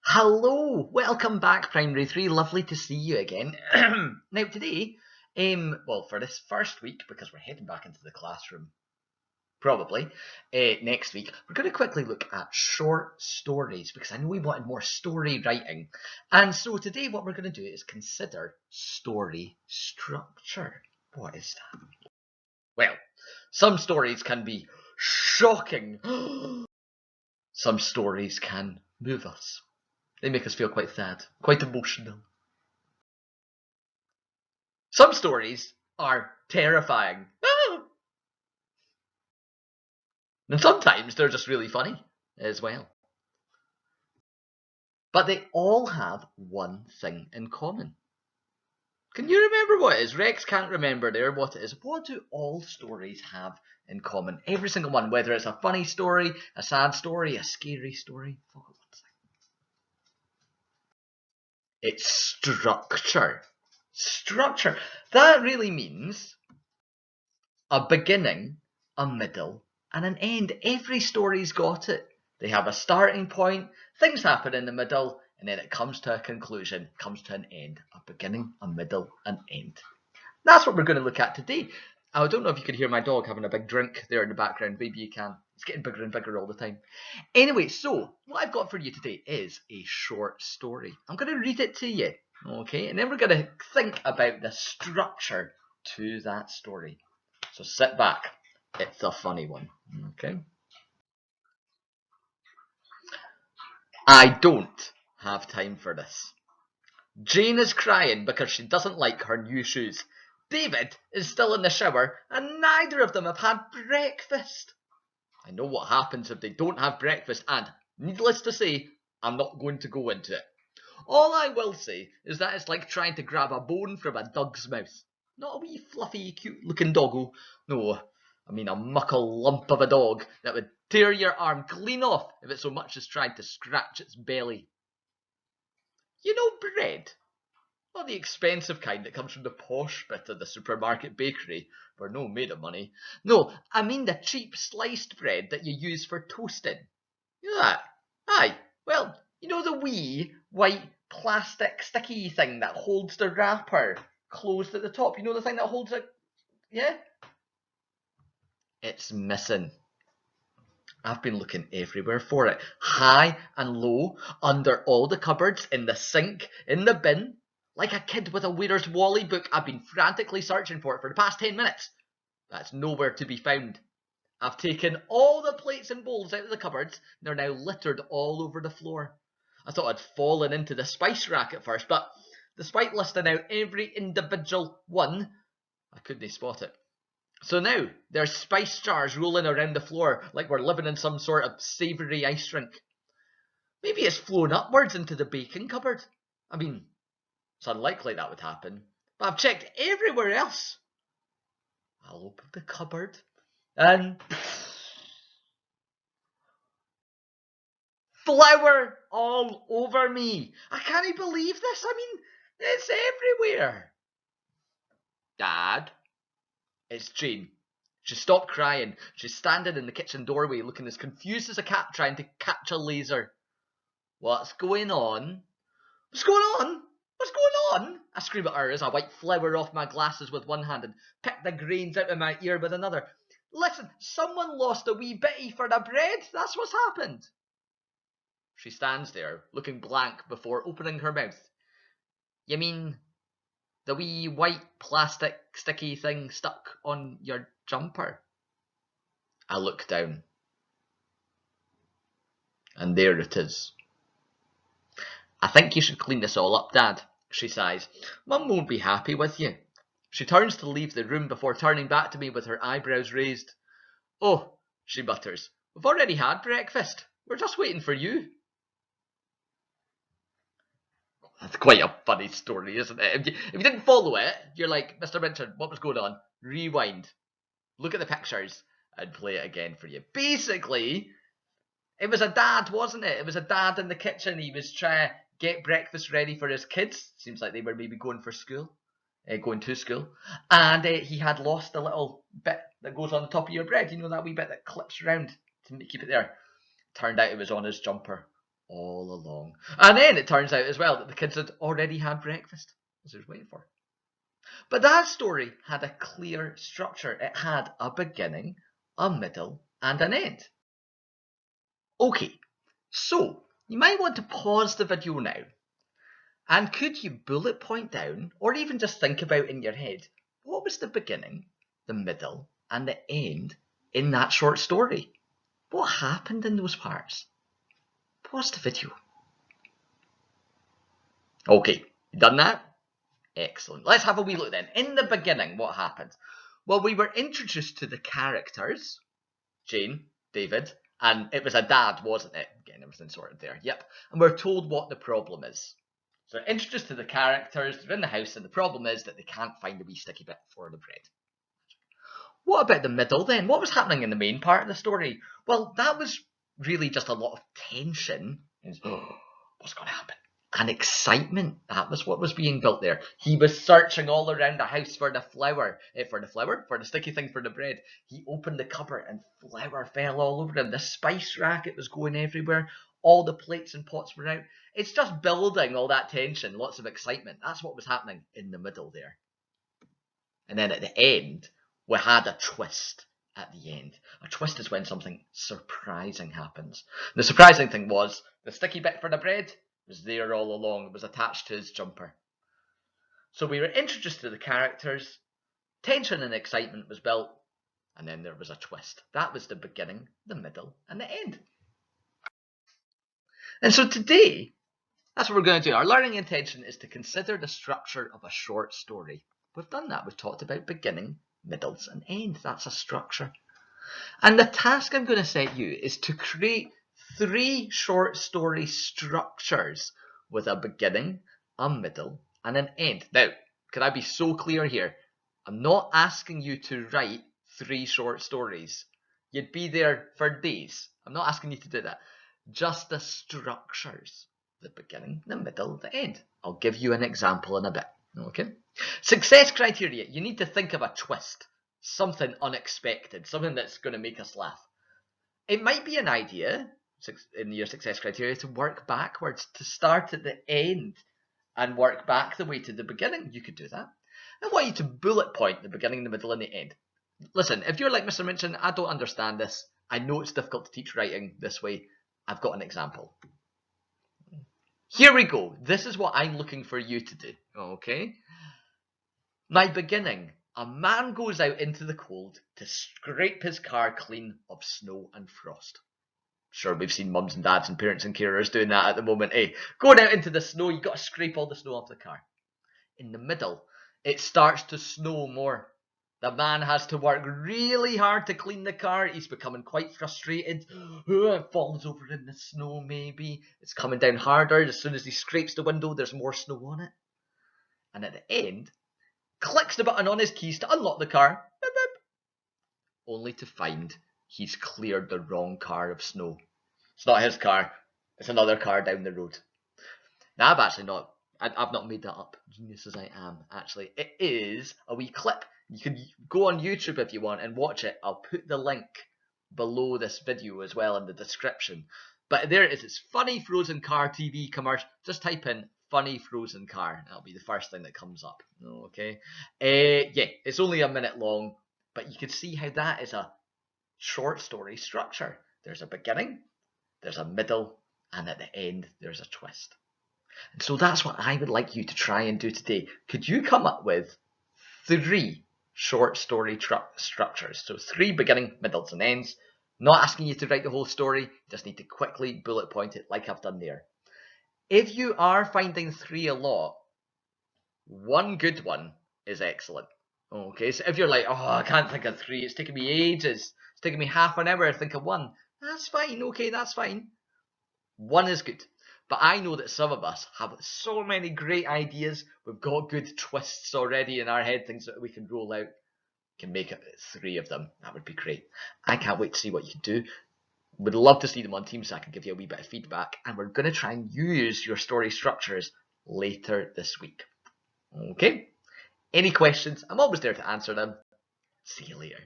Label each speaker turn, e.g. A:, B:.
A: Hello, welcome back, Primary 3. Lovely to see you again. Now, today, for this first week, because we're heading back into the classroom, probably, next week, we're going to quickly look at short stories, because I know we wanted more story writing. And so today, what we're going to do is consider story structure. What is that? Well, some stories can be shocking. Some stories can move us. They make us feel quite sad, quite emotional. Some stories are terrifying. And sometimes they're just really funny as well. But they all have one thing in common. Can you remember what it is? Rex can't remember there what it is. What do all stories have in common? Every single one, whether it's a funny story, a sad story, a scary story. It's structure. Structure. That really means a beginning, a middle, and an end. Every story's got it. They have a starting point, things happen in the middle, and then it comes to a conclusion, comes to an end. A beginning, a middle, an end. That's what we're going to look at today. I don't know if you can hear my dog having a big drink there in the background. Maybe you can. It's getting bigger and bigger all the time. Anyway, so what I've got for you today is a short story. I'm going to read it to you, okay? And then we're going to think about the structure to that story. So sit back. It's a funny one, okay? I don't have time for this. Jane is crying because she doesn't like her new shoes. David is still in the shower and neither of them have had breakfast. I know what happens if they don't have breakfast and, needless to say, I'm not going to go into it. All I will say is that it's like trying to grab a bone from a dog's mouth. Not a wee fluffy, cute looking doggo. No, I mean a muckle lump of a dog that would tear your arm clean off if it so much as tried to scratch its belly. You know bread? Not the expensive kind that comes from the posh bit of the supermarket bakery, where no made of money. No, I mean the cheap sliced bread that you use for toasting. You know that? Aye. Well, you know the wee, white, plastic, sticky thing that holds the wrapper closed at the top? You know the thing that holds it? Yeah? It's missing. I've been looking everywhere for it. High and low, under all the cupboards, in the sink, in the bin. Like a kid with a Where's Wally book, I've been frantically searching for it for the past 10 minutes. That's nowhere to be found. I've taken all the plates and bowls out of the cupboards, and they're now littered all over the floor. I thought I'd fallen into the spice rack at first, but despite listing out every individual one, I couldn't spot it. So now, there's spice jars rolling around the floor like we're living in some sort of savoury ice rink. Maybe it's flown upwards into the baking cupboard. I mean, it's unlikely that would happen, but I've checked everywhere else. I'll open the cupboard and flour all over me. I can't believe this. I mean, it's everywhere. Dad, it's Jane. She stopped crying. She's standing in the kitchen doorway looking as confused as a cat trying to catch a laser. What's going on? What's going on? What's going on? I scream at her as I wipe flour off my glasses with one hand and pick the grains out of my ear with another. Listen, someone lost a wee bitty for the bread. That's what's happened. She stands there, looking blank before opening her mouth. You mean the wee white plastic sticky thing stuck on your jumper? I look down. And there it is. I think you should clean this all up, Dad, she sighs. Mum won't be happy with you. She turns to leave the room before turning back to me with her eyebrows raised. Oh, she mutters, we've already had breakfast. We're just waiting for you. That's quite a funny story, isn't it? If you didn't follow it, you're like, Mr. Minchard, what was going on? Rewind. Look at the pictures and play it again for you. Basically, it was a dad, wasn't it? It was a dad in the kitchen. He was trying to get breakfast ready for his kids. Seems like they were maybe going for school, going to school. And he had lost the little bit that goes on the top of your bread. You know, that wee bit that clips around to keep it there. Turned out it was on his jumper. all along. And then it turns out as well that the kids had already had breakfast, as they were waiting for. But that story had a clear structure. It had a beginning, a middle, and an end. Okay, so you might want to pause the video now. And could you bullet point down, or even just think about in your head, what was the beginning, the middle, and the end in that short story? What happened in those parts? Pause the video. Okay, you done that? Excellent. Let's have a wee look then. In the beginning, what happened? Well, we were introduced to the characters, Jane, David, and it was a dad, wasn't it? Getting everything sorted there. Yep. And we're told what the problem is. So introduced to the characters, they're in the house, and the problem is that they can't find a wee sticky bit for the bread. What about the middle then? What was happening in the main part of the story? Well, that was really just a lot of tension. What's going to happen? And excitement. That was what was being built there. He was searching all around the house for the flour. For the sticky thing for the bread. He opened the cupboard and flour fell all over him. The spice racket was going everywhere. All the plates and pots were out. It's just building all that tension, lots of excitement. That's what was happening in the middle there. And then at the end, we had a twist at the end. A twist is when something surprising happens. The surprising thing was the sticky bit for the bread was there all along. It was attached to his jumper. So we were introduced to the characters, tension and excitement was built, and then there was a twist. That was the beginning, the middle, and the end. And so today, that's what we're going to do. Our learning intention is to consider the structure of a short story. We've done that. We've talked about beginning, middles, and end. That's a structure. And the task I'm going to set you is to create 3 short story structures with a beginning, a middle, and an end. Now, can I be so clear here? I'm not asking you to write 3 short stories. You'd be there for days. I'm not asking you to do that. Just the structures. The beginning, the middle, the end. I'll give you an example in a bit. Okay? Success criteria. You need to think of a twist. Something unexpected. Something that's going to make us laugh. It might be an idea in your success criteria to work backwards, to start at the end and work back the way to the beginning. You could do that. I want you to bullet point the beginning, the middle, and the end. Listen, if you're like Mr. Minchin, I don't understand this. I know it's difficult to teach writing this way. I've got an example. Here we go. This is what I'm looking for you to do. Okay? My beginning. A man goes out into the cold to scrape his car clean of snow and frost. Sure, we've seen mums and dads and parents and carers doing that at the moment. Hey, going out into the snow, you've got to scrape all the snow off the car. In the middle, it starts to snow more. The man has to work really hard to clean the car. He's becoming quite frustrated. It falls over in the snow, maybe. It's coming down harder. As soon as he scrapes the window, there's more snow on it. And at the end, clicks the button on his keys to unlock the car. Boop, boop, only to find he's cleared the wrong car of snow. It's not his car. It's another car down the road. Now, I've not made that up, genius as I am, actually. It is a wee clip. You can go on YouTube if you want and watch it. I'll put the link below this video as well in the description. But there it is. It's funny frozen car TV commercial. Just type in funny frozen car. That'll be the first thing that comes up. Okay. Yeah, it's only a minute long, but you can see how that is a short story structure. There's a beginning, there's a middle, and at the end, there's a twist. And so that's what I would like you to try and do today. Could you come up with 3 short story structures? So 3 beginning, middles, and ends. Not asking you to write the whole story. You just need to quickly bullet point it like I've done there. If you are finding 3 a lot, 1 good one is excellent. Okay, so if you're like, oh, I can't think of 3, it's taking me ages, it's taking me half an hour to think of 1, that's fine, okay, that's fine. 1 is good. But I know that some of us have so many great ideas. We've got good twists already in our head, things that we can roll out. Can make it 3 of them. That would be great. I can't wait to see what you can do. Would love to see them on Teams so I can give you a wee bit of feedback. And we're going to try and use your story structures later this week. Okay? Any questions? I'm always there to answer them. See you later.